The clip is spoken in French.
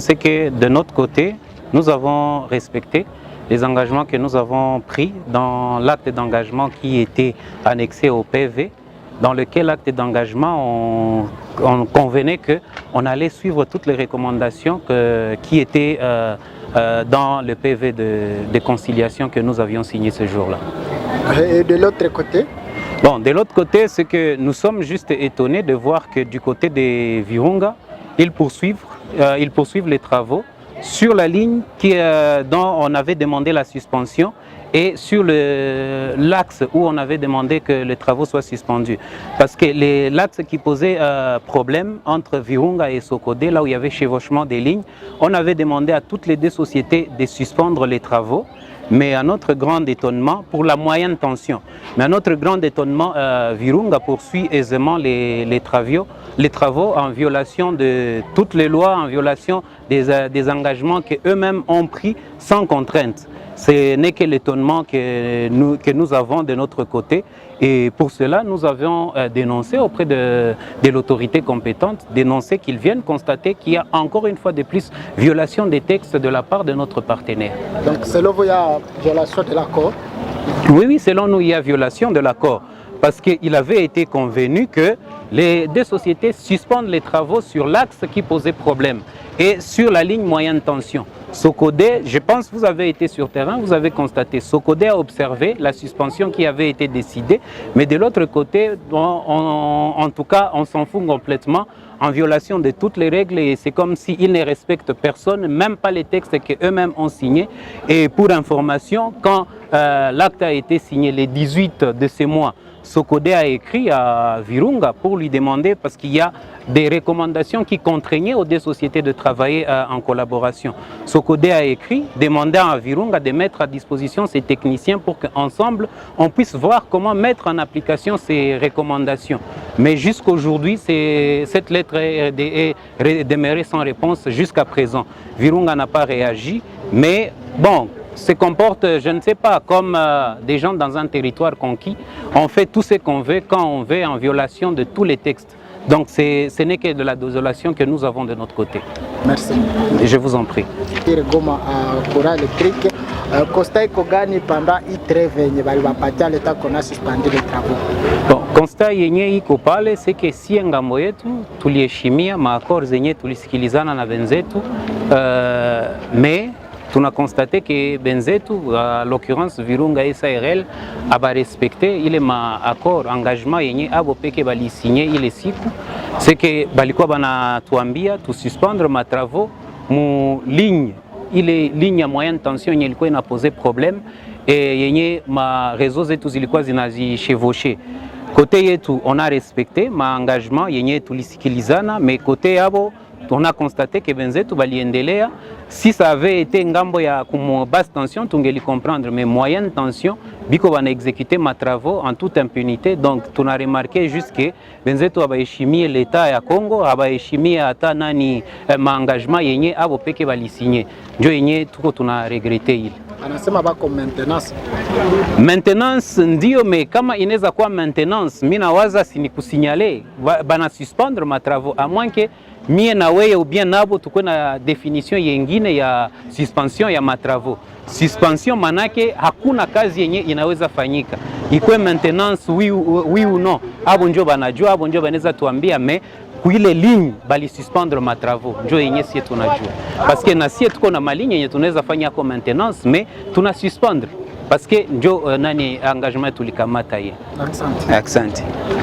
C'est que de notre côté, nous avons respecté les engagements que nous avons pris dans l'acte d'engagement qui était annexé au PV, dans lequel acte d'engagement on convenait qu'on allait suivre toutes les recommandations qui étaient dans le PV de conciliation que nous avions signé ce jour-là. Et de l'autre côté? Bon, de l'autre côté, c'est que nous sommes juste étonnés de voir que du côté des Virunga, ils poursuivent les travaux sur la ligne dont on avait demandé la suspension et sur l'axe où on avait demandé que les travaux soient suspendus. Parce que l'axe qui posait problème entre Virunga et Sokodé, là où il y avait chevauchement des lignes, on avait demandé à toutes les deux sociétés de suspendre les travaux. Mais à notre grand étonnement, pour la moyenne tension, mais à notre grand étonnement, Virunga poursuit aisément les travaux en violation de toutes les lois, en violation des engagements qu'eux-mêmes ont pris sans contrainte. Ce n'est que l'étonnement que nous avons de notre côté. Et pour cela, nous avons dénoncé auprès de l'autorité compétente, dénoncé qu'ils viennent constater qu'il y a encore une fois de plus violation des textes de la part de notre partenaire. Donc selon vous, il y a violation de l'accord? Oui, selon nous, il y a violation de l'accord. Parce qu'il avait été convenu que les deux sociétés suspendent les travaux sur l'axe qui posait problème et sur la ligne moyenne tension. Sokodé, je pense que vous avez été sur terrain, vous avez constaté, Sokodé a observé la suspension qui avait été décidée, mais de l'autre côté, en tout cas, on s'en fout complètement, en violation de toutes les règles, et c'est comme s'ils ne respectent personne, même pas les textes qu'eux-mêmes ont signés. Et pour information, quand l'acte a été signé le 18 de ce mois, Sokodé a écrit à Virunga pour lui demander, parce qu'il y a des recommandations qui contraignaient aux deux sociétés de travailler en collaboration. Sokodé a écrit demandant à Virunga de mettre à disposition ses techniciens pour qu'ensemble on puisse voir comment mettre en application ces recommandations. Mais jusqu'aujourd'hui, cette lettre est demeurée sans réponse jusqu'à présent. Virunga n'a pas réagi, mais bon, se comporte, je ne sais pas, comme des gens dans un territoire conquis. On fait tout ce qu'on veut, quand on veut, en violation de tous les textes. Donc ce n'est que de la désolation que nous avons de notre côté. Merci. Et je vous en prie. Goma courant électrique, constat gani pendant i-treve yenye baliwapatia l'État qu'on a suspendu les travaux. Bon, constat yenye iko pale c'est que si ngambo yetu tuliheshimia maakor zenye tulisikilizana na benzetu, mais on a constaté que benzetu, à l'occurrence Virunga et SARL, a respecté il accord, engagement yenye abo peke bali signé il siku, c'est que balikuwa bana tuambia tu suspendre ma travaux mu ligne, il est ligne à moyenne tension yenye ilikuwa ina poser problème et yenye ma réseau zetu zilikuwa zinazishevoshe. Côté yetu on a respecté ma engagement yenye tulisikilizana, mais côté yabo on a constaté que benzetu baliendelea. Si ça avait été ngambo ya kumo basse tension, tungeli comprendre, mais moyenne tension, biko bana exécuter ma travaux en toute impunité. Donc, on a remarqué juste que benzetu abaeshimie l'État ya Congo, abaeshimie ata nani ma engagement yenye abo peke bali signé. Njo yenye tuko tuna regretter ile. Anasema bako maintenance. Maintenance ndio, mais kama inaweza kuwa maintenance, mimi nawaza si ni kusignale bana suspendre ma travaux à moins que mie na wewe ou bien nabo tukwe na definition yengine ya suspension ya matravaux. Suspension manake hakuna kazi yenye inaweza fanyika. Ikwe maintenance oui ou non. Abo njo banajua, abo njo banaweza tuambia, mais kuile ligne bali suspendre matravaux njo yenye sie tunajua. Parce que na sie tuko na maligne yenye tunaweza fanya kwa maintenance, mais tuna suspendre parce que njo nani engagement tulikamata ye. Accent. Accent.